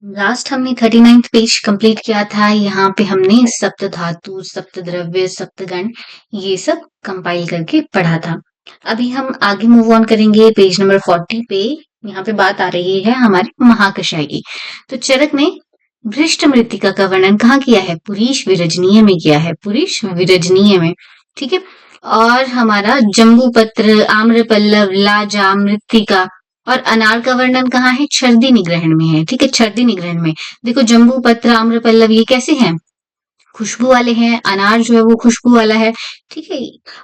Last हमने 39th page complete किया था। यहाँ पे हमने सप्त धातु, सप्त द्रव्य, सप्तगण ये सब कंपाइल करके पढ़ा था। अभी हम आगे मूव ऑन करेंगे पेज नंबर 40 पे। यहाँ पे बात आ रही है हमारे महाकषाय की। तो चरक ने भ्रष्ट मृत्तिका का वर्णन कहाँ किया है? पुरीश विरजनीय में किया है, पुरीश विरजनीय में। ठीक है। और हमारा जम्बू पत्र, आम्रपल्लव, लाजा, मृत्तिका और अनार का वर्णन कहाँ है? छर्दी निग्रहण में है। ठीक है, छर्दी निग्रहण में। देखो जम्बू पत्र, आम्रपल्लव ये कैसे हैं? खुशबू वाले हैं। अनार जो है वो खुशबू वाला है। ठीक है।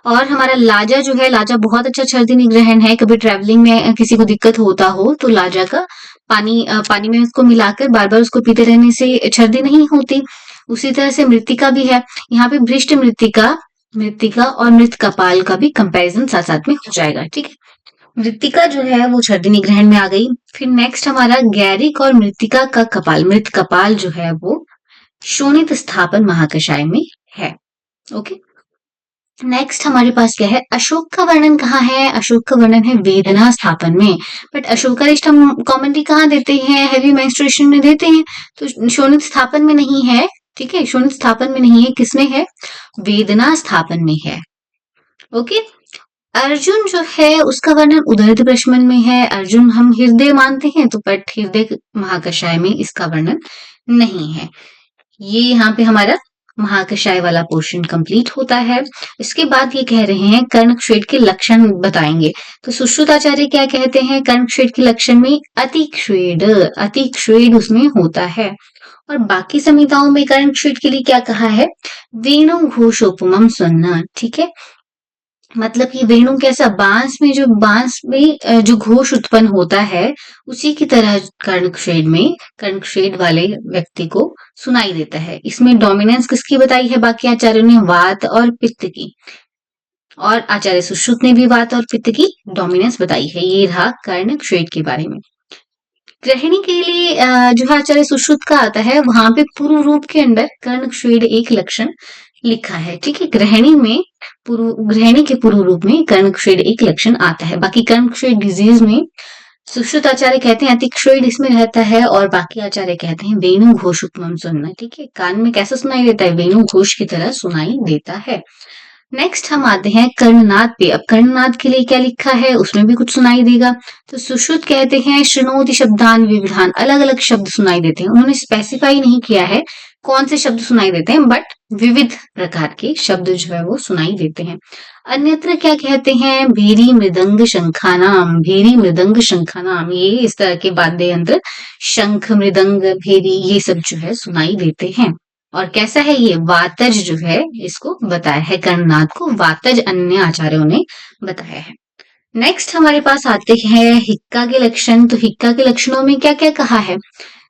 और हमारा लाजा जो है, लाजा बहुत अच्छा छर्दी निग्रहण है। कभी ट्रेवलिंग में किसी को दिक्कत होता हो तो लाजा का पानी में उसको मिलाकर बार बार उसको पीते रहने से छर्दी नहीं होती। उसी तरह से मृत्तिका भी है। यहाँ पे भ्रष्ट मृत्तिका, मृत्तिका और मृत कपाल का भी कंपैरिजन साथ साथ में हो जाएगा। ठीक है। मृत्तिका जो है वो छर्दी निग्रहण में आ गई। फिर नेक्स्ट हमारा गैरिक और मृत्तिका का कपाल, मृत कपाल जो है वो शोणित स्थापन महाकषाय में है। ओके। नेक्स्ट हमारे पास क्या है? अशोक का वर्णन कहाँ है? अशोक का वर्णन है वेदना स्थापन में। बट अशोकारिष्ट हम कॉमनली कहाँ देते हैं? हेवी मेंस्ट्रुएशन में देते हैं। तो शोणित स्थापन में नहीं है। ठीक है, शोणित स्थापन में नहीं है। किसमें है? वेदना स्थापन में है। ओके। अर्जुन जो है उसका वर्णन उदर प्रश्मन में है। अर्जुन हम हृदय मानते हैं तो बट हृदय महाकषाय में इसका वर्णन नहीं है। ये यहाँ पे हमारा महाकषाय वाला पोर्शन कंप्लीट होता है। इसके बाद ये कह रहे हैं कर्णक्षेत्र के लक्षण बताएंगे। तो सुश्रुताचार्य क्या कहते हैं? कर्णक्षेत्र के लक्षण में अतिक्षेद, अतिक्षेद उसमें होता है। और बाकी संहिताओं में कर्णक्षेत्र के लिए क्या कहा है? वेणु घोषोपमम सुनना। ठीक है, मतलब कि वेणु कैसा? बांस में जो घोष उत्पन्न होता है उसी की तरह कर्णक्षेत्र में, कर्णक्षेत्र वाले व्यक्ति को सुनाई देता है। इसमें डोमिनेंस किसकी बताई है? बाकी आचार्यों ने वात और पित्त की, और आचार्य सुश्रुत ने भी वात और पित्त की डोमिनेंस बताई है। ये रहा कर्णक्षेत्र के बारे में। ग्रहिणी के लिए जो है आचार्य सुश्रुत का आता है, वहां पे पूर्व रूप के अंदर कर्णक्षेत्र एक लक्षण लिखा है। ठीक है, ग्रहिणी के पूर्व रूप में कर्णक्षेत्र एक लक्षण आता है। बाकी कर्णक्षेत्र डिजीज में सुश्रुत आचार्य कहते हैं अतिक्षेत्र इसमें रहता है, और बाकी आचार्य कहते हैं वेणु घोष उपमम सुनना। ठीक है, कान में कैसा सुनाई देता है? वेणु घोष की तरह सुनाई देता है। नेक्स्ट हम आते हैं कर्णनाद पे। अब कर्णनाद के लिए क्या लिखा है? उसमें भी कुछ सुनाई देगा। तो सुश्रुत कहते हैं शृणोति शब्दान विविधान, अलग अलग शब्द सुनाई देते हैं। उन्होंने स्पेसिफाई नहीं किया है कौन से शब्द सुनाई देते हैं, बट विविध प्रकार के शब्द जो है वो सुनाई देते हैं। अन्यत्र क्या कहते हैं? भेरी मृदंग शंखानाम, भेरी मृदंग शंखानाम, ये इस तरह के वाद्य यंत्र शंख, मृदंग, भेरी ये सब जो है सुनाई देते हैं। और कैसा है ये? वातज जो है इसको बताया है, कर्णनाद को वातज अन्य आचार्यों ने बताया है। नेक्स्ट हमारे पास आते हैं हिक्का के लक्षण। तो हिक्का के लक्षणों में क्या क्या कहा है?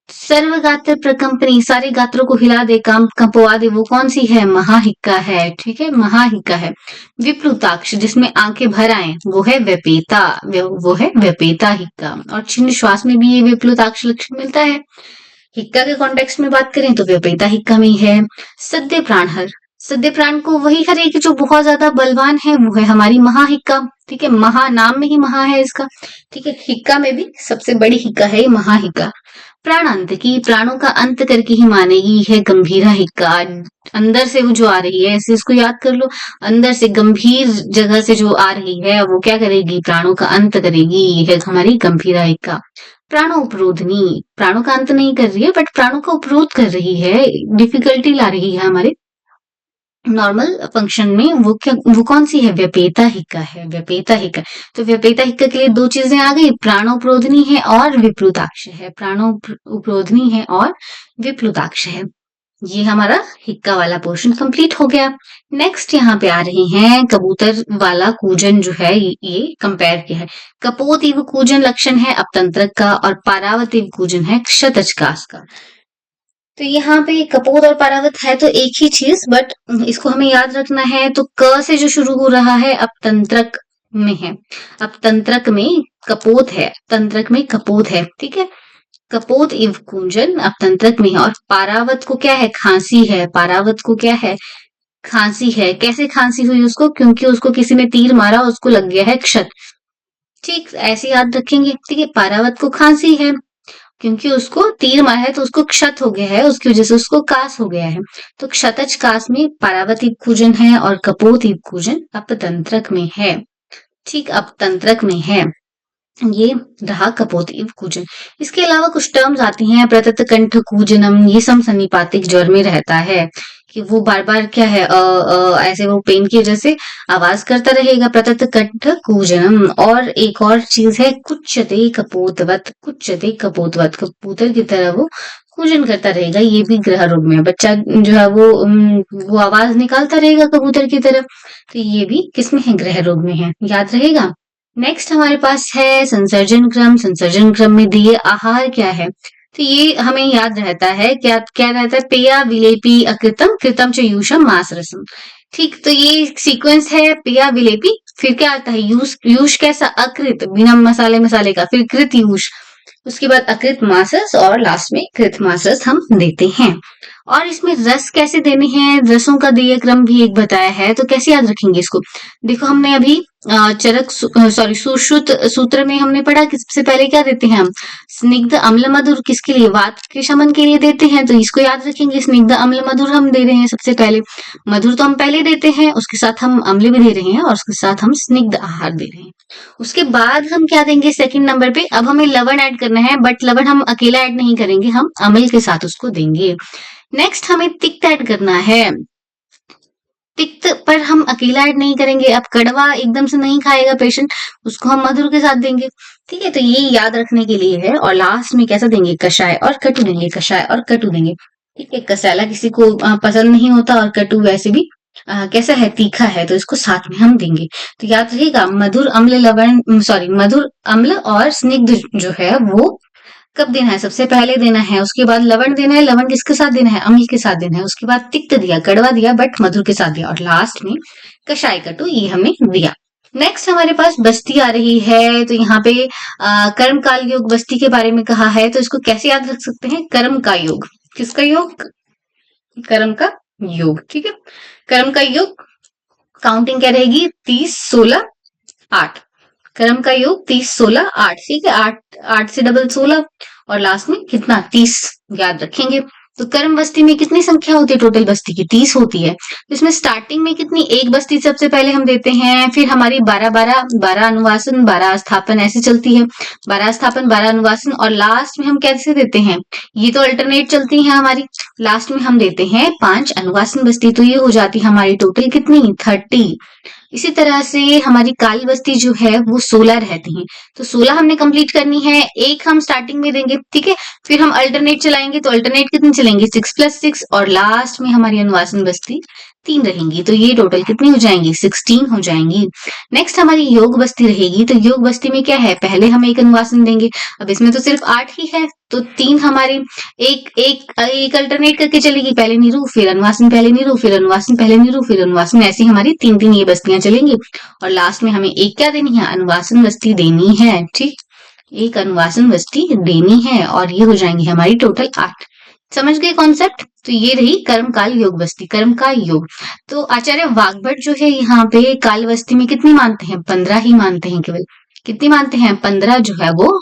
सर्वगात्र प्रकंपनी, सारे गात्रों को हिला दे, कंपवा दे, वो कौन सी है? महाहिक्का है। ठीक है, महाहिक्का है। विप्लुताक्ष, जिसमें आंखें भर आए, वो है व्यपेता, वो है व्यपेता हिक्का। और छिन्न श्वास में भी ये विप्लुताक्ष लक्षण मिलता है। हिक्का के कॉन्टेक्स्ट में बात करें तो व्यपेता हिक्का में है। सद्य प्राणहर, सद्य प्राण को वही हरे कि जो बहुत ज्यादा बलवान है, वो है हमारी महाहिक्का। ठीक है, महा नाम में ही महा है इसका। ठीक है, हिक्का में भी सबसे बड़ी हिक्का है महाहिक्का। प्राण अंत की, प्राणों का अंत करके ही मानेगी है गंभीरा हिक्का। अंदर से वो जो आ रही है, ऐसे इसको याद कर लो, अंदर से गंभीर जगह से जो आ रही है वो क्या करेगी? प्राणों का अंत करेगी, ये है हमारी गंभीरा हिक्का। प्राणों उपरोधनी, प्राणों का अंत नहीं कर रही है बट प्राणों का उपरोध कर रही है, डिफिकल्टी ला रही है हमारे नॉर्मल फंक्शन में। वो कौन सी है? व्यपेता हिक्का है, व्यपेता हिक्का। तो व्यपेता हिक्का के लिए दो चीजें आ गई, प्राणोपरोधनी है और विप्लुताक्ष है। प्राणोपरोधनी है और विप्लुताक्ष है। ये हमारा हिक्का वाला पोर्शन कंप्लीट हो गया। नेक्स्ट यहाँ पे आ रही हैं कबूतर वाला कूजन जो है, ये कंपेयर किया है। कपोत इव कूजन लक्षण है अपतंत्रक का, और पारावत इव कूजन है क्षतचकास का। तो यहाँ पे कपोत और पारावत है तो एक ही चीज, बट इसको हमें याद रखना है। तो क से जो शुरू हो रहा है अपतंत्रक में है, अपतंत्रक में कपोत है, तंत्रक में कपोत है। ठीक है, कपोत इव कुंजन अपतंत्रक में है। और पारावत को क्या है? खांसी है। पारावत को क्या है? खांसी है। कैसे खांसी हुई उसको? क्योंकि उसको किसी ने तीर मारा, उसको लग गया है क्षत। ठीक, ऐसे याद रखेंगे। ठीक है, पारावत को खांसी है। क्योंकि उसको तीर मारा है तो उसको क्षत हो गया है, उसकी वजह से उसको कास हो गया है। तो क्षतज कास में पारावत ईपकूजन है और कपोत ईपकूजन अपतंत्रक में है। ठीक, अपतंत्रक में है। ये रहा कपोत ईपकूजन। इसके अलावा कुछ टर्म्स आती हैं, प्रतत कंठ कूजनम, ये सम सन्निपातिक ज्वर में रहता है कि वो बार बार क्या है ऐसे वो पेन की वजह से आवाज करता रहेगा, प्रतत कंठ कूजनम। और एक और चीज है कुच्चते कपोतवत, कुच्चते कपोतवत, कबूतर की तरह वो कूजन करता रहेगा, ये भी ग्रह रोग में है। बच्चा जो है वो आवाज निकालता रहेगा कबूतर की तरह, तो ये भी किसमें है, ग्रह रोग में है, याद रहेगा। नेक्स्ट हमारे पास है संसर्जन क्रम। संसर्जन क्रम में दिए आहार क्या है, तो ये हमें याद रहता है, क्या क्या रहता है, पेया विलेपी अकृतम कृतम च यूषम मास रसम। ठीक, तो ये सीक्वेंस है, पेया विलेपी, फिर क्या आता है, यूष, यूष कैसा, अकृत बिना मसाले मसाले का, फिर कृत यूष, उसके बाद अकृत मासस और लास्ट में कृत मासस हम देते हैं। और इसमें रस कैसे देने हैं, रसों का देय क्रम भी एक बताया है, तो कैसे याद रखेंगे इसको। देखो हमने अभी चरक सॉरी सुश्रुत सूत्र में हमने पढ़ा कि सबसे पहले क्या देते हैं हम, स्निग्ध अम्ल मधुर, किसके लिए, वात के शमन के लिए देते हैं, तो इसको याद रखेंगे, स्निग्ध अम्ल मधुर हम दे रहे हैं सबसे पहले। मधुर तो हम पहले देते हैं, उसके साथ हम अम्ल भी दे रहे हैं और उसके साथ हम स्निग्ध आहार दे रहे हैं। उसके बाद हम क्या देंगे सेकंड नंबर पे, अब हमें लवण ऐड करना है, बट लवण हम अकेला ऐड नहीं करेंगे, हम अम्ल के साथ उसको देंगे। नेक्स्ट हमें तिक्त ऐड करना है। तिक्त पर हम अकेला ऐड नहीं करेंगे, अब कड़वा एकदम से नहीं खाएगा पेशेंट, उसको हम मधुर के साथ देंगे। ठीक है, तो ये याद रखने के लिए है। और लास्ट में कैसा देंगे, कषाय और कटु देंगे, कषाय और कटु देंगे। ठीक है, कसाला किसी को पसंद नहीं होता और कटु वैसे भी कैसा है, तीखा है, तो इसको साथ में हम देंगे। तो याद रहेगा, मधुर अम्ल लवण सॉरी मधुर अम्ल और स्निग्ध जो है वो कब देना है, सबसे पहले देना है, उसके बाद लवण देना है, लवण किसके साथ देना है, अम्ल के साथ देना है, उसके बाद तिक्त दिया, कड़वा दिया बट मधुर के साथ दिया, और लास्ट में कषाय कटु, ये हमने दिया। नेक्स्ट हमारे पास बस्ती आ रही है, तो यहाँ पे कर्म काल योग बस्ती के बारे में कहा है, तो इसको कैसे याद रख सकते हैं, कर्म का योग, किसका योग, कर्म का योग। ठीक है, कर्म का योग काउंटिंग क्या रहेगी, 30 16 8, कर्म का योग 30 16 8, ठीक है, 8 से डबल 16 और लास्ट में कितना, 30 याद रखेंगे। तो कर्म बस्ती में कितनी संख्या होती है, टोटल बस्ती की 30 होती है। तो इसमें स्टार्टिंग में कितनी, एक बस्ती सबसे पहले हम देते हैं, फिर हमारी 12 अनुवासन 12 स्थापन ऐसे चलती है, 12 स्थापन 12 अनुवासन, और लास्ट में हम कैसे देते हैं, ये तो अल्टरनेट चलती है हमारी, लास्ट में हम देते हैं 5 अनुवासन बस्ती, तो ये हो जाती है हमारी टोटल कितनी, 30। इसी तरह से हमारी काली बस्ती जो है वो 16 रहती है, तो 16 हमने कंप्लीट करनी है, एक हम स्टार्टिंग में देंगे, ठीक है, फिर हम अल्टरनेट चलाएंगे, तो अल्टरनेट कितने चलेंगे, 6 + 6, और लास्ट में हमारी अनुवासन बस्ती 3 रहेंगी, तो ये टोटल कितनी हो जाएंगी, 16 हो जाएंगी। नेक्स्ट हमारी योग बस्ती रहेगी, तो योग बस्ती में क्या है, पहले हम एक अनुवासन देंगे, अब इसमें तो सिर्फ 8 ही है, तो 3 हमारी एक एक एक अल्टरनेट करके चलेगी, पहले नीरू फिर अनुवासन, पहले नीरू फिर अनुवासन, पहले नीरू फिर अनुवासन, ऐसी हमारी 3 ये बस्तियां चलेंगी, और लास्ट में हमें एक क्या देनी है, अनुवासन बस्ती देनी है। ठीक, एक अनुवासन बस्ती देनी है, और ये हो जाएंगी हमारी टोटल 8। समझ गए कॉन्सेप्ट, तो ये रही कर्म काल योग बस्ती, कर्म का योग। तो आचार्य वाग्भट जो है यहाँ पे काल बस्ती में कितनी मानते हैं, 15 ही मानते हैं, केवल कितनी मानते हैं, 15 जो है वो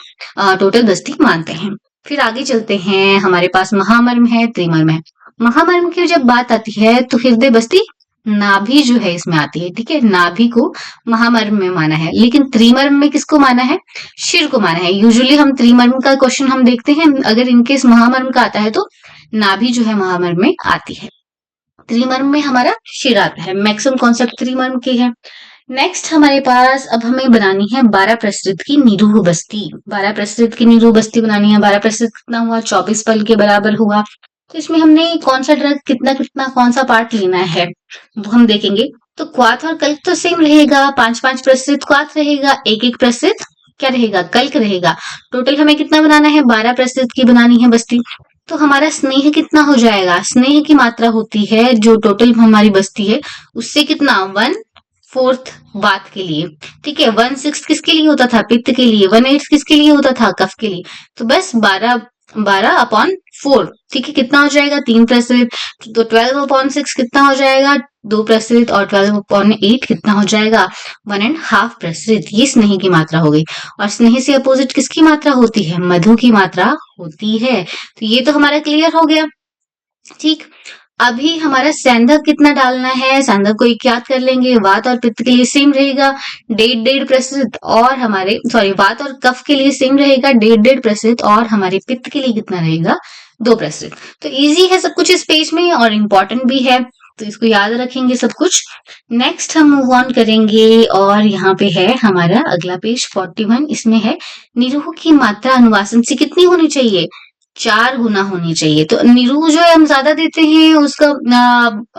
टोटल बस्ती मानते हैं। फिर आगे चलते हैं, हमारे पास महामर्म है, त्रिमर्म है। महामर्म की जब बात आती है तो हृदय बस्ती नाभि जो है इसमें आती है, ठीक है, नाभि को महामर्म में माना है, लेकिन त्रिमर्म में किसको माना है, शिर को माना है। यूजुअली हम त्रिमर्म का क्वेश्चन हम देखते हैं, अगर इनकेस महामर्म का आता है तो नाभि जो है महामर्म में आती है, त्रिमर्म में हमारा शिर आता है। मैक्सिमम कॉन्सेप्ट त्रिमर्म के है। नेक्स्ट हमारे पास अब हमें बनानी है 12 प्रसृत की निरूह बस्ती। 12 प्रसृत की निरूह बस्ती बनानी है। 12 प्रसृत कितना हुआ, 24 पल के बराबर हुआ। तो इसमें हमने कौन सा ड्रग कितना कितना कौन सा पार्ट लेना है वो हम देखेंगे। तो क्वाथ और कल्क तो सेम रहेगा, 5-5 प्रसृत क्वाथ रहेगा, 1-1 प्रसृत क्या रहेगा, कल्क रहेगा। टोटल हमें कितना बनाना है, 12 प्रसृत की बनानी है बस्ती। तो हमारा स्नेह कितना हो जाएगा, स्नेह की मात्रा होती है जो टोटल हमारी बस्ती है उससे कितना, 1/4 वात के लिए, ठीक है। 1/6 किसके लिए होता था, पित्त के लिए। 1/8 किसके लिए होता था, कफ के लिए। तो बस 12 12/4, ठीक है, कितना हो जाएगा 3 प्रस्तुत, तो 12/6 कितना हो जाएगा 2 प्रस्तुत, और 12/8 कितना हो जाएगा 1.5 प्रस्तुत। ये स्नेह की मात्रा हो गई। और स्नेह से अपोजिट किसकी मात्रा होती है, मधु की मात्रा होती है। तो ये तो हमारा क्लियर हो गया। ठीक, अभी हमारा सेंधव कितना डालना है, सेंधव को एक याद कर लेंगे, वात और पित्त के लिए सेम रहेगा 1.5 और हमारे वात और कफ के लिए सेम रहेगा 1.5 और हमारे पित्त के लिए कितना रहेगा 2। तो इजी है सब कुछ इस पेज में और इम्पोर्टेंट भी है, तो इसको याद रखेंगे सब कुछ। नेक्स्ट हम मूव ऑन करेंगे और यहाँ पे है हमारा अगला पेज 41। इसमें है निरूह की मात्रा अनुवासन से कितनी होनी चाहिए, 4 गुना होनी चाहिए। तो निरूह जो है हम ज्यादा देते हैं, उसका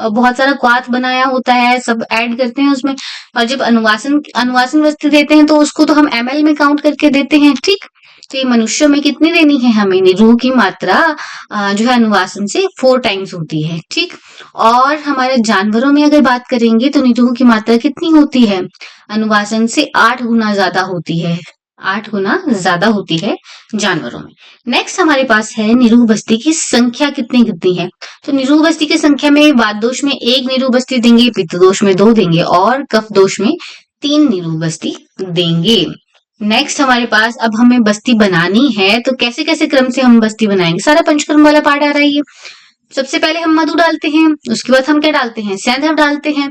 बहुत सारा क्वाथ बनाया होता है, सब ऐड करते हैं उसमें। और जब अनुवासन वस्तु देते हैं तो उसको तो हम ml में काउंट करके देते हैं। ठीक, तो ये मनुष्यों में कितनी देनी है हमें, निरूह की मात्रा जो है अनुवासन से 4 टाइम्स होती है। ठीक, और हमारे जानवरों में अगर बात करेंगे तो निरूह की मात्रा कितनी होती है, अनुवासन से 8 गुना ज्यादा होती है, 8 गुना ज्यादा होती है जानवरों में। नेक्स्ट हमारे पास है निरूह बस्ती की संख्या कितनी कितनी है। तो निरूह बस्ती की संख्या में वात दोष में 1 निरूह बस्ती देंगे, पित्त दोष में 2 देंगे और कफ दोष में 3 निरूह बस्ती देंगे। नेक्स्ट हमारे पास अब हमें बस्ती बनानी है, तो कैसे कैसे क्रम से हम बस्ती बनाएंगे, सारा पंचकर्म वाला पार्ट आ रहा है ये। सबसे पहले हम मधु डालते हैं, उसके बाद हम क्या डालते हैं, सेंधव डालते हैं,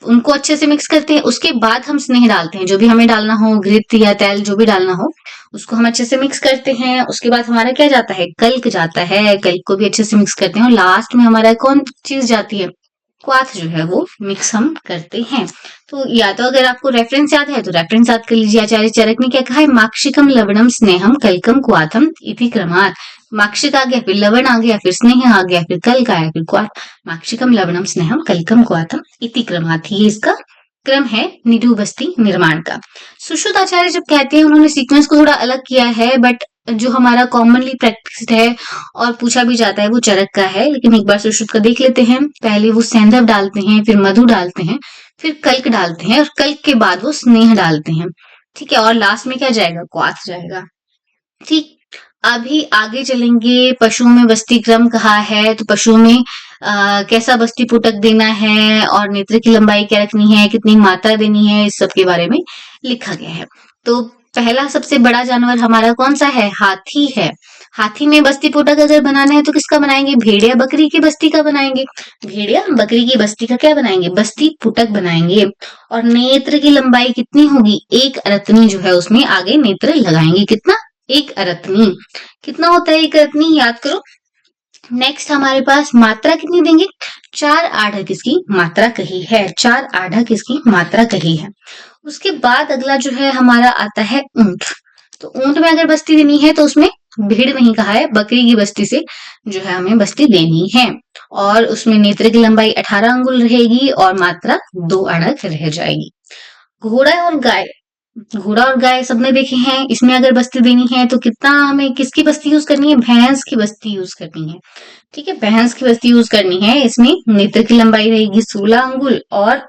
उनको अच्छे से मिक्स करते हैं। उसके बाद हम स्नेह डालते हैं, जो भी हमें डालना हो, घृत या तेल जो भी डालना हो उसको हम अच्छे से मिक्स करते हैं। उसके बाद हमारा क्या जाता है, कल्क जाता है, कल्क को भी अच्छे से मिक्स करते हैं। और लास्ट में हमारा कौन चीज जाती है, क्वाथ जो है वो मिक्स हम करते हैं। तो या तो अगर आपको रेफरेंस याद है तो रेफरेंस याद कर लीजिए। आचार्य चरक ने क्या कहा है, माक्षिकम लवणम स्नेहम कल्कम क्वाथम इति क्रमात्। माक्षिक आ गया, फिर लवण आ गया, फिर स्नेह आ गया, फिर कल्क आया, फिर क्वाथ। माक्षिकम लवणम स्नेहम कल्कम क्वाथम इति क्रमात्, ये इसका क्रम है निरूह बस्ती निर्माण का। सुश्रुत आचार्य जब कहते हैं, उन्होंने सीक्वेंस को थोड़ा अलग किया है, बट जो हमारा कॉमनली प्रैक्टिस्ड है और पूछा भी जाता है वो चरक का है। लेकिन एक बार सुश्रुत का देख लेते हैं। पहले वो सेंधव डालते हैं, फिर मधु डालते हैं, फिर कल्क डालते हैं और कल्क के बाद वो स्नेह डालते हैं। ठीक है, और लास्ट में क्या जाएगा, क्वाथ जाएगा। ठीक, अभी आगे चलेंगे। पशुओं में बस्ती क्रम कहा है, तो पशुओं में कैसा बस्ती पुटक देना है और नेत्र की लंबाई क्या रखनी है, कितनी मात्रा देनी है, इस सब के बारे में लिखा गया है। तो पहला सबसे बड़ा जानवर हमारा कौन सा है, हाथी है। हाथी में बस्ती पुटक अगर बनाना है तो किसका बनाएंगे, भेड़िया बकरी की बस्ती का बनाएंगे। भेड़िया बकरी की बस्ती का क्या बनाएंगे, बस्ती पुटक बनाएंगे। और नेत्र की लंबाई कितनी होगी, 1 अरत्नी जो है उसमें आगे नेत्र लगाएंगे। कितना, 1 अरत्नी। कितना होता है 1 अरत्नी, याद करो। नेक्स्ट हमारे पास मात्रा कितनी देंगे, 4 आढ़क इसकी मात्रा कही है, 4 आढ़क इसकी मात्रा कही है। उसके बाद अगला जो है हमारा आता है ऊंट। तो ऊंट में अगर बस्ती देनी है तो उसमें भीड़ नहीं कहा है, बकरी की बस्ती से जो है हमें बस्ती देनी है। और उसमें नेत्र की लंबाई 18 अंगुल रहेगी और मात्रा 2 आढ़क रह जाएगी। घोड़ा और गाय, घोड़ा और गाय सबने देखे हैं, इसमें अगर बस्ती देनी है तो कितना हमें किसकी बस्ती यूज करनी है, भैंस की बस्ती यूज करनी है। ठीक है, भैंस की बस्ती यूज करनी है। इसमें नेत्र की लंबाई रहेगी 16 अंगुल और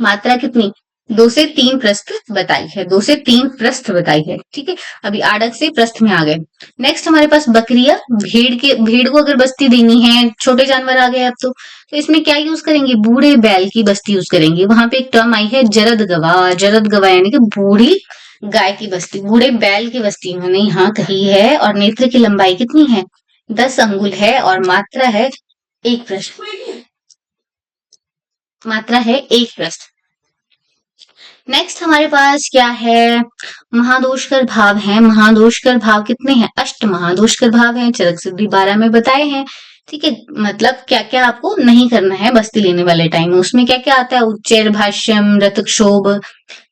मात्रा कितनी, 2 से 3 प्रस्थ बताई है, 2 से 3 प्रस्थ बताई है। ठीक है, अभी आड़क से प्रस्थ में आ गए। नेक्स्ट हमारे पास बकरिया, भेड़ को अगर बस्ती देनी है, छोटे जानवर आ गए अब तो इसमें क्या यूज करेंगे, बूढ़े बैल की बस्ती यूज करेंगे। वहां पे एक टर्म आई है जरद गवा, जरद गवा यानी कि बूढ़ी गाय की बस्ती, बूढ़े बैल की बस्ती उन्होंने यहाँ कही है। और नेत्र की लंबाई कितनी है, 10 अंगुल है और मात्रा है 1 प्रस्थ, मात्रा है 1 प्रस्थ। नेक्स्ट हमारे पास क्या है, महादोषकर भाव है। महादोषकर भाव कितने हैं, अष्ट महादोषकर भाव हैं, चरक सिद्धि 12 में बताए हैं। ठीक है, मतलब क्या क्या आपको नहीं करना है बस्ती लेने वाले टाइम में। उसमें क्या क्या आता है, उच्चैर भाष्यम, रतक्षोभ,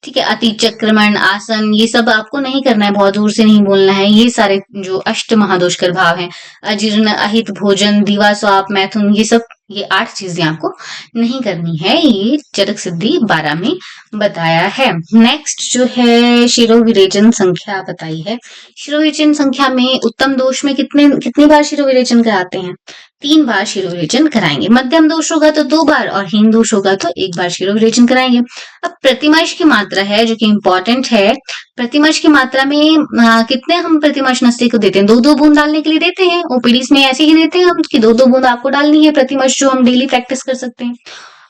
ठीक है, अति चक्रमण, आसन, ये सब आपको नहीं करना है, बहुत दूर से नहीं बोलना है। ये सारे जो अष्ट महादोषकर भाव हैं, अजीर्ण, अहित भोजन, दीवा स्वाप, मैथुन, ये सब, ये 8 चीजें आपको नहीं करनी है, ये चरक सिद्धि 12 में बताया है। नेक्स्ट जो है शिरोविरेचन संख्या बताई है। शिरोविरेचन संख्या में उत्तम दोष में कितनी बार शिरोविरेचन कराते हैं, 3 बार शिरोविरेचन कराएंगे। मध्यम दोष होगा तो 2 बार और हीन दोष होगा तो 1 बार शिरोविरेचन कराएंगे। अब प्रतिमर्श की मात्रा है जो कि इम्पोर्टेंट है। प्रतिमर्श की मात्रा में कितने हम प्रतिमर्श नस्से को देते हैं? 2-2 बूंद डालने के लिए देते हैं। ओपीडीज में ऐसे ही देते हैं हम कि 2-2 बूंद आपको डालनी है प्रतिमर्श, जो हम डेली प्रैक्टिस कर सकते हैं।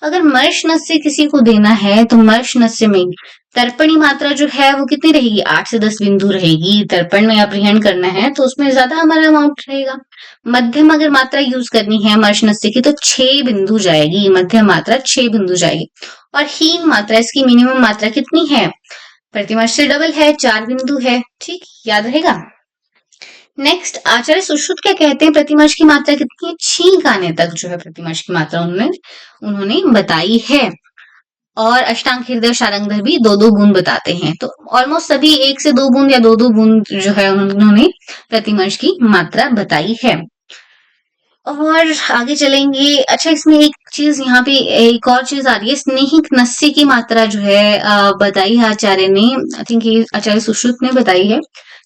अगर मर्श नस्से किसी को देना है तो मर्श नस्से में तर्पणी मात्रा जो है वो कितनी रहेगी? 8 से 10 बिंदु रहेगी। तर्पण में अप्रिहण करना है तो उसमें ज्यादा हमारा अमाउंट रहेगा। मध्यम अगर मात्रा यूज करनी है मर्श नस्से की तो 6 बिंदु जाएगी। मध्यम मात्रा 6 बिंदु जाएगी। और हीन मात्रा, इसकी मिनिमम मात्रा कितनी है? प्रतिमर्श से डबल है, 4 बिंदु है। ठीक, याद रहेगा। नेक्स्ट, आचार्य सुश्रुत क्या कहते हैं? प्रतिमर्श की मात्रा कितनी है? छींक आने तक जो है प्रतिमर्श की मात्रा उन्होंने बताई है। और अष्टांग हृदय शारंगधर भी 2-2 बूंद बताते हैं। तो ऑलमोस्ट सभी 1 से 2 बूंद या 2-2 बूंद जो है उन्होंने प्रतिमर्श की मात्रा बताई है। और आगे चलेंगे। अच्छा, इसमें एक चीज यहाँ पे एक और चीज आ रही है, स्नेहिक नस्से की मात्रा जो है बताई है आचार्य ने। आई थिंक ये आचार्य सुश्रुत ने बताई है।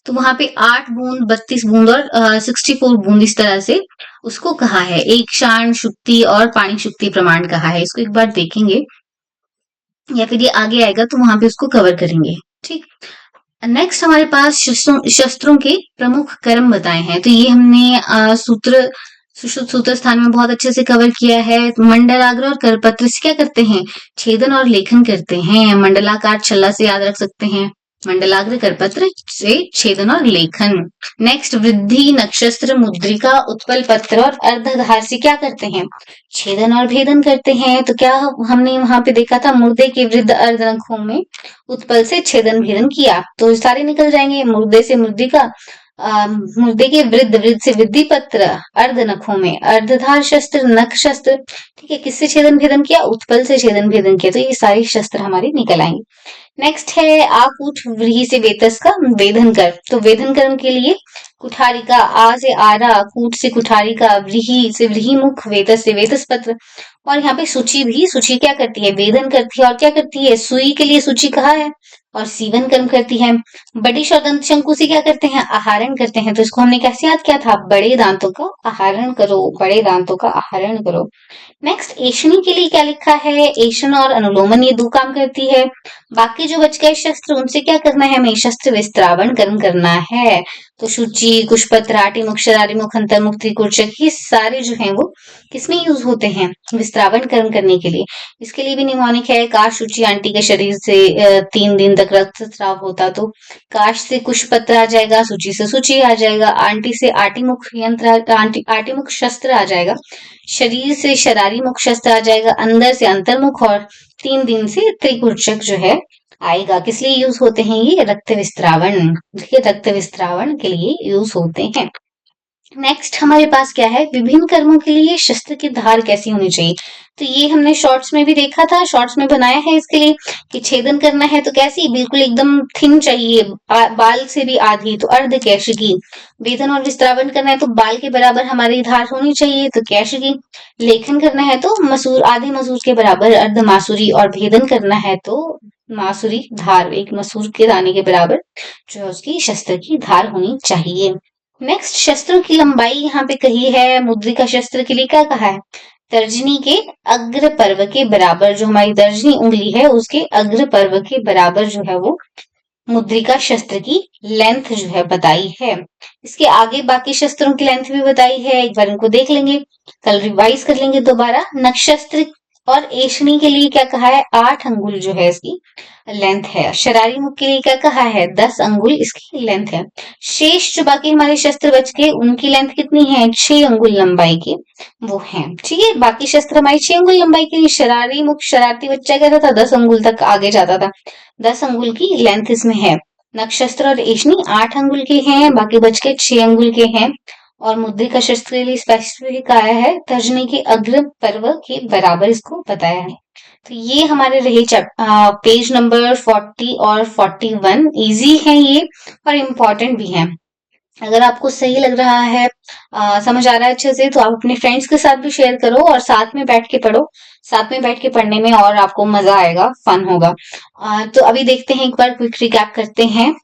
तो वहां पे 8 बूंद, 32 बूंद और 64 बूंद इस तरह से उसको कहा है। एक क्षाण शुक्ति और पानी शुक्ति प्रमाण कहा है। इसको एक बार देखेंगे या फिर ये आगे आएगा तो वहां पे उसको कवर करेंगे। ठीक, नेक्स्ट हमारे पास शस्त्रों के प्रमुख कर्म बताए हैं। तो ये हमने सूत्र सुश्रुत सूत्र स्थान में बहुत अच्छे से कवर किया है। मंडलाग्र और करपत्र से क्या करते हैं? छेदन और लेखन करते हैं। मंडलाकार छल्ला से याद रख सकते हैं। मंडलाग्र करपत्र से छेदन और लेखन। नेक्स्ट, वृद्धि, नक्षत्र, मुद्रिका, उत्पल पत्र और अर्धधार से क्या करते हैं? छेदन और भेदन करते हैं। तो क्या हमने वहां पे देखा था? मुर्दे के वृद्ध अर्ध नखों में उत्पल से छेदन भेदन किया तो सारे निकल जाएंगे। मुर्दे से मुद्रिका, मुर्दे के वृद्ध, वृद्ध से वृद्धि पत्र, अर्ध नखों में अर्धधार शस्त्र, नख शस्त्र। ठीक है, किससे छेदन भेदन किया? उत्पल से छेदन भेदन किया। तो ये सारे शस्त्र हमारे निकल आएंगे। नेक्स्ट है आकूट, व्रीहि से वेतस का वेधन कर। तो वेधन कर्म के लिए कुठारिका, आ से आरा, कूट से कुठारिका, व्रीहि से व्रीहिमुख, वेतस से वेतस पत्र। और यहाँ पे सूची भी, सूची क्या करती है? वेदन करती है। और क्या करती है? सुई के लिए सूची कहा है और सीवन कर्म करती है। बड़ी दंत शंकु से क्या करते हैं? आहरण करते हैं। तो इसको हमने कैसे याद किया था? बड़े दांतों का आहरण करो, बड़े दांतों का आहरण करो। नेक्स्ट, एषणी के लिए क्या लिखा है? एषण और अनुलोमन ये 2 काम करती है। बाकी जो बच गए शस्त्र उनसे क्या करना है? हमें शस्त्र विस्त्रावण कर्म करना है। तो शुचि, कुशपत्र, आटिमुख, शरारिमुख, अंतर्मुख, त्रिकुर्चक, ये सारे जो हैं वो किसमें यूज होते हैं? विस्त्रावण कर्म करने के लिए। इसके लिए भी निमोनिक है। काश शुचि आंटी के शरीर से 3 दिन तक रक्तस्राव होता तो काश से कुशपत्र आ जाएगा, सूची से सूची आ जाएगा, आंटी से आटिमुख यंत्र, आटिमुख शस्त्र आ जाएगा, शरीर से शरारी मुख शस्त्र आ जाएगा, अंदर से अंतर्मुख, और 3 दिन से त्रिकुर्चक जो है आएगा। किस लिए यूज होते हैं? ये रक्त विस्त्रावण, देखिए रक्त विस्त्रावण के लिए यूज होते हैं। नेक्स्ट हमारे पास क्या है? विभिन्न कर्मों के लिए शस्त्र की धार कैसी होनी चाहिए? तो ये हमने शॉर्ट्स में भी देखा था, शॉर्ट्स में बनाया है इसके लिए कि छेदन करना है तो कैसी? बिल्कुल एकदम थिन चाहिए, बाल से भी आधी, तो अर्ध कैश की। वेदन और विस्त्रावन करना है तो बाल के बराबर हमारी धार होनी चाहिए, तो कैश की। लेखन करना है तो मसूर, आधे मसूर के बराबर, अर्ध मासूरी। और भेदन करना है तो मासूरी धार, एक मसूर के दाने के बराबर जो है उसकी शस्त्र की धार होनी चाहिए। नेक्स्ट, शस्त्रों की लंबाई यहाँ पे कही है। मुद्रिका शस्त्र के लिए क्या कहा है? तर्जनी के अग्र पर्व के बराबर, जो हमारी तर्जनी उंगली है उसके अग्र पर्व के बराबर जो है वो मुद्रिका शस्त्र की लेंथ जो है बताई है। इसके आगे बाकी शस्त्रों की लेंथ भी बताई है, एक बार इनको देख लेंगे, कल रिवाइज कर लेंगे दोबारा। नक्षत्र और एषणी के लिए क्या कहा है? 8 अंगुल जो है इसकी लेंथ है। शरारी मुख के लिए क्या कहा है? 10 अंगुल इसकी लेंथ है। शेष जो बाकी हमारे शस्त्र बच गए उनकी लेंथ कितनी है? 6 अंगुल लंबाई के वो हैं। ठीक है, बाकी शस्त्र हमारी 6 अंगुल लंबाई के। शरारी मुख, शरारती बच्चा क्या था? 10 अंगुल तक आगे जाता था। 10 अंगुल की लेंथ इसमें है। नक्षत्र और एषणी 8 अंगुल के हैं, बाकी बच के 6 अंगुल के हैं। और मुद्रिका शस्त्र के लिए स्पेसिफिक आया है तर्जनी के अग्र पर्व के बराबर, इसको बताया है। तो ये हमारे रहे पेज नंबर 40 और 41। इजी है ये और इम्पोर्टेंट भी है। अगर आपको सही लग रहा है, समझ आ रहा है अच्छे से, तो आप अपने फ्रेंड्स के साथ भी शेयर करो और साथ में बैठ के पढ़ो। साथ में बैठ के पढ़ने में और आपको मजा आएगा, फन होगा। तो अभी देखते हैं, एक बार क्विक रिकैप करते हैं।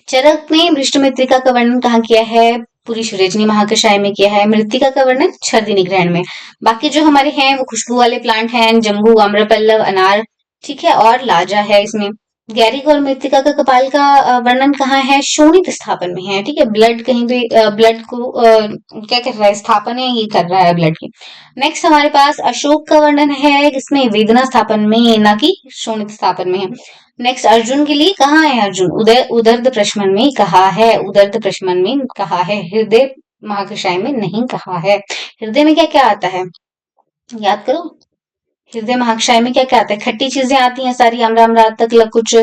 चरक में भ्रष्टमित्रिका का वर्णन कहाँ किया है? पूरी रजनी महाकषाय में किया है। मृत्तिका का वर्णन छर्दिनी ग्रहण में। बाकी जो हमारे हैं वो खुशबू वाले प्लांट हैं, जम्बू, आम्रपल्लव, अनार, ठीक है, और लाजा है इसमें। गैरिक और मृत्तिका का कपाल का वर्णन कहाँ है? शोणित स्थापन में है, ठीक है। ब्लड कहीं भी ब्लड को क्या कर रहा है? स्थापन है, ये कर रहा है ब्लड की। नेक्स्ट हमारे पास अशोक का वर्णन है, किसमें? वेदना स्थापन में, ना कि शोणित स्थापन में है। नेक्स्ट अर्जुन के लिए कहाँ है? अर्जुन उदर्द प्रशमन में कहा है, उदर्द प्रशमन में कहा है, हृदय महाकषाय में नहीं कहा है। हृदय में क्या क्या आता है याद करो? हृदय महाकषाय में क्या क्या आता है? खट्टी चीजें आती हैं सारी, अम्र अम्रातक लकुच,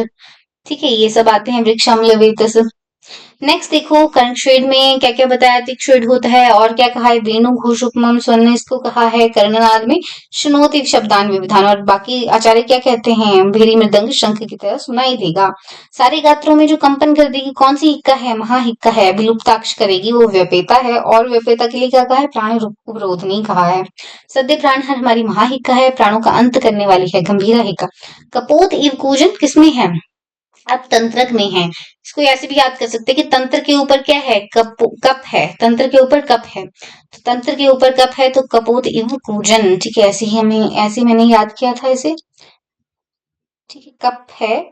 ठीक है, ये सब आते हैं, वृक्ष अम्ल वेतस। नेक्स्ट देखो कर्णशेड में क्या क्या बताया? तिक्षेड होता है, और क्या कहा है? वेणु घोष उपमम स्वर्ण इसको कहा है। कर्णनाद में शुनोति शब्दान विविधान, और बाकी आचार्य क्या कहते हैं? भेरी मृदंग शंख की तरह सुनाई देगा। सारे गात्रों में जो कंपन कर देगी कौन सी हिक्का है? महाहिक्का है। विलुप्ताक्ष करेगी वो व्यपेता है, और व्यपेता के लिए क्या कहा है? प्राण उपरोधनी कहा है। सद्य प्राण हमारी महाहिक्का है, प्राणों का अंत करने वाली है गंभीरा हिक्का। कपोत इव कूजन किसमें है? अब तंत्रक में है। इसको ऐसे भी याद कर सकते हैं कि तंत्र के ऊपर क्या है? कप है, तंत्र के ऊपर कप है, तो तंत्र के ऊपर कप है तो कपोत इव कूजन, ठीक है, ऐसे मैंने याद किया था इसे, ठीक है। कप है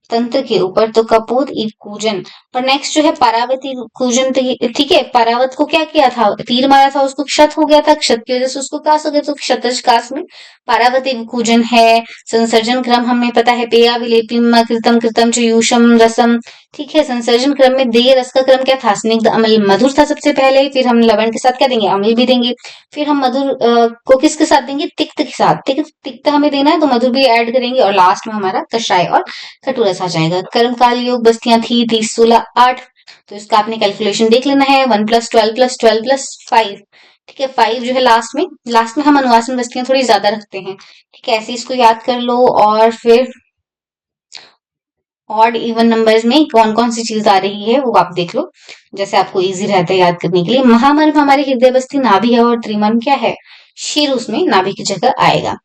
तंत्र के ऊपर तो कपोत इव कूजन। पर नेक्स्ट जो है पारावती कूजन, तो ठीक है, पारावत को क्या किया था? तीर मारा था, उसको क्षत हो गया था, क्षत की वजह से उसको कास हो गया, तो क्षतज कास में पारावती कूजन है। संसर्जन क्रम हमें पता है, पेया विलेपिम कृतम कृतम च यूषम रसम, ठीक है। संसर्जन क्रम में देय रस का क्रम क्या था? स्निग्ध अम्ल मधुर था सबसे पहले, फिर हम लवण के साथ क्या देंगे? अम्ल भी देंगे, फिर हम मधुर को किसके साथ देंगे? तिक्त के साथ, तिक्त हमें देना है तो मधुर भी ऐड करेंगे, और लास्ट में हमारा कषाय और कटु रस आ जाएगा। कर्मकाल योग बस्तियां थी 30, 16, 8, तो इसका आपने कैलकुलेशन देख लेना है। 1 + 12 + 12 + 5, ठीक है, 5 जो है लास्ट में हम अनुवासन बस्तियां थोड़ी ज्यादा रखते हैं, ठीक है, ऐसे इसको याद कर लो। और फिर ऑड इवन नंबर्स में कौन कौन सी चीज आ रही है वो आप देख लो, जैसे आपको इजी रहता है याद करने के लिए। महामर्म हमारी हृदय बस्ती नाभि है, और त्रिमर्म क्या है? शीर, उसमें नाभि की जगह आएगा।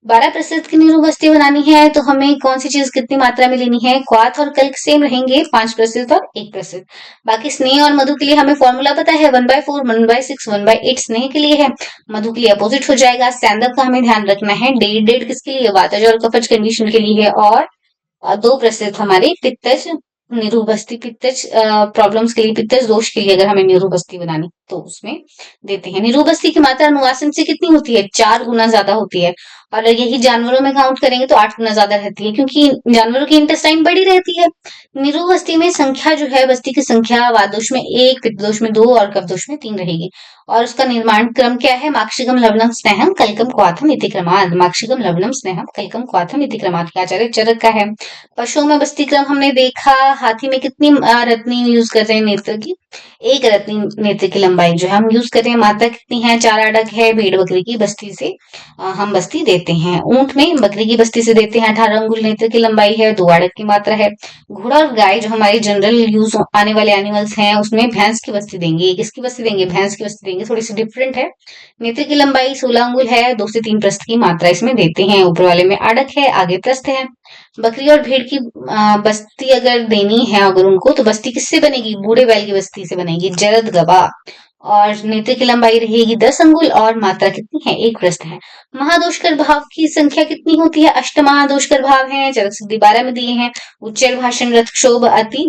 12 प्रतिशत की नीरू बस्ती बनानी है तो हमें कौन सी चीज कितनी मात्रा में लेनी है? क्वाथ और कल्क सेम रहेंगे, 5% और 1%। बाकी स्नेह और मधु के लिए हमें फॉर्मूला पता है, 1/4, 1/6, 1/8 स्नेह के लिए है, मधु के लिए अपोजिट हो जाएगा। स्टैंडअप का हमें ध्यान रखना है, 1.5 किसके लिए? वातज और कफज कंडीशन के लिए है, और 2% हमारे पित्तज निरूबस्ती, पित्तज प्रॉब्लम्स के लिए, पित्तज दोष के लिए अगर हमें निरूबस्ती बनानी तो उसमें देते हैं। निरूबस्ती की मात्रा अनुवासन से कितनी होती है? 4 गुना ज्यादा होती है, और यही जानवरों में काउंट करेंगे तो 8 गुना ज्यादा रहती है, क्योंकि जानवरों की इंटेस्टाइन बड़ी रहती है। निरूबस्ती में संख्या जो है, बस्ती की संख्या वातदोष में 1, पित्तदोष में 2 और कफदोष में 3 रहेगी। और उसका निर्माण क्रम क्या है? माक्षिकम लवणम स्नेहम कलकम क्वाथम इति क्रमात्। माक्षिकम लवणम स्नेहम कलकम क्वाथम इति क्रमात् आचार्य चरक का है। पशुओं में बस्ती क्रम हमने देखा, हाथी में कितनी रत्नी यूज कर रहे हैं नेत्र की? 1 रत्नी नेत्र की लंबाई जो है हम यूज कर रहे हैं। मात्रा कितनी है? 4 अडक है। भेड़ बकरी की बस्ती से हम बस्ती देते हैं। ऊंट में बकरी की बस्ती से देते हैं, 18 अंगुल नेत्र की लंबाई है, 2 अडक की मात्रा है। घोड़ा और गाय जो हमारे जनरल यूज आने वाले एनिमल्स हैं, उसमें भैंस की बस्ती देंगे। किसकी बस्ती देंगे? भैंस की बस्ती देंगे, थोड़ी सी डिफरेंट है। नेत्र की लंबाई 16 अंगुल है, 2 से 3 प्रस्थ की मात्रा इसमें देते हैं। ऊपर वाले में अडक है, आगे प्रस्थ है। बकरी और भेड़ की बस्ती अगर देनी है अगर उनको, तो बस्ती किससे बनेगी? बूढ़े बैल की बस्ती से बनेगी, जरद गबा। और नेत्र की लंबाई रहेगी 10 अंगुल, और मात्रा कितनी है? 1 प्रस्थ है। महादोषकर भाव की संख्या कितनी होती है? अष्ट महादोषकर भाव है, चरक सिद्धि 12 में दिए हैं। उच्चर भाषण रथ क्षोभ अति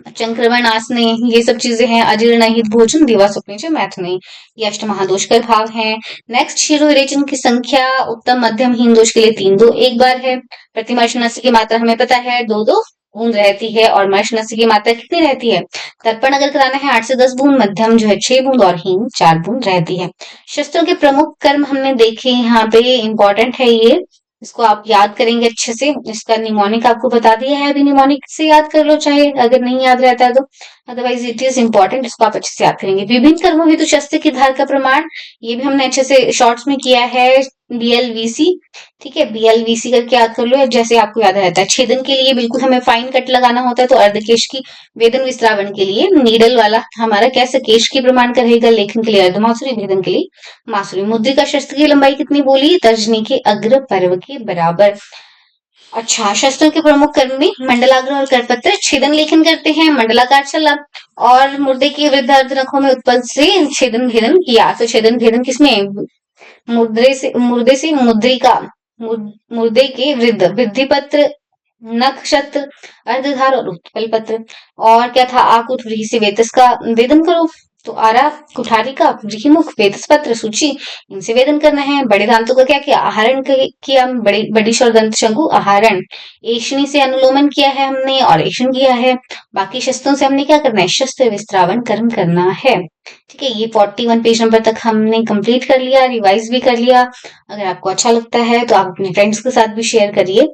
चंक्रवण आसने, ये सब चीजें हैं। अजीर्ण हित भोजन दिवा स्वप्न च मैथुने, ये अष्ट महादोषकर भाव हैं। नेक्स्ट क्षीरो विरेचन की संख्या उत्तम मध्यम हीन दोष के लिए 3, 2, 1 बार है। प्रतिमर्श नस्य की मात्रा हमें पता है 2, 2 बूंद रहती है, और मर्श नस्य की मात्रा कितनी रहती है? तर्पण अगर कराना है 8 से 10 बूंद, मध्यम जो है 6 बूंद, और हीन 4 बूंद रहती है। शस्त्रों के प्रमुख कर्म हमने देखे, यहाँ पे इंपॉर्टेंट है ये, इसको आप याद करेंगे अच्छे से। इसका निमोनिक आपको बता दिया है, अभी निमोनिक से याद कर लो चाहे अगर नहीं याद रहता है तो, अदरवाइज इट इज इंपॉर्टेंट, इसको आप अच्छे से याद करेंगे। विभिन्न कर्मों हेतु शस्त्र की धार का प्रमाण, ये भी हमने अच्छे से शॉर्ट्स में किया है, BLVC, ठीक है, BLVC करके याद कर लो, जैसे आपको याद रहता है। छेदन के लिए बिल्कुल हमें फाइन कट लगाना होता है, तो अर्धकेश की वेदन विस्त्रावन के लिए नीडल वाला हमारा कैसे केश की प्रमाण का रहेगा, लेखन के लिए अर्धमासुरी, भेदन के लिए मासुरी। मुद्रिका शस्त्र की लंबाई कितनी बोली? तर्जनी के अग्र पर्व के बराबर। अच्छा, शस्त्रों के प्रमुख कर्म में मंडलाग्र और करपत्र छेदन लेखन करते हैं, मंडलाकार चला और मुर्दे की वृद्ध अर्धनखों में उत्पल से छेदन भेदन किया। तो छेदन भेदन किसमें? मुर्दे से मुद्रिका, मुर्दे के वृद्ध वृद्धि पत्र, नक्षत्र, अर्धधार और उत्पल पत्र। और क्या था? आकुट व्रीहि से वेतस का वेदन करो। तो आरा, कुठारी का, व्रीहिमुख, वेतस पत्र, सूची, इनसे वेदन करना है। बड़े दांतों का क्या किया? आहरण किया, बड़ी बड़ी स्वर दंत शंकु आहरण। एषणी से अनुलोमन किया है हमने और एषण किया है। बाकी शस्त्रों से हमने क्या करना है? शस्त्र विस्त्रावन कर्म करना है। ठीक है, ये 41 पेज नंबर तक हमने कंप्लीट कर लिया, रिवाइज भी कर लिया। अगर आपको अच्छा लगता है तो आप अपने फ्रेंड्स के साथ भी शेयर करिए।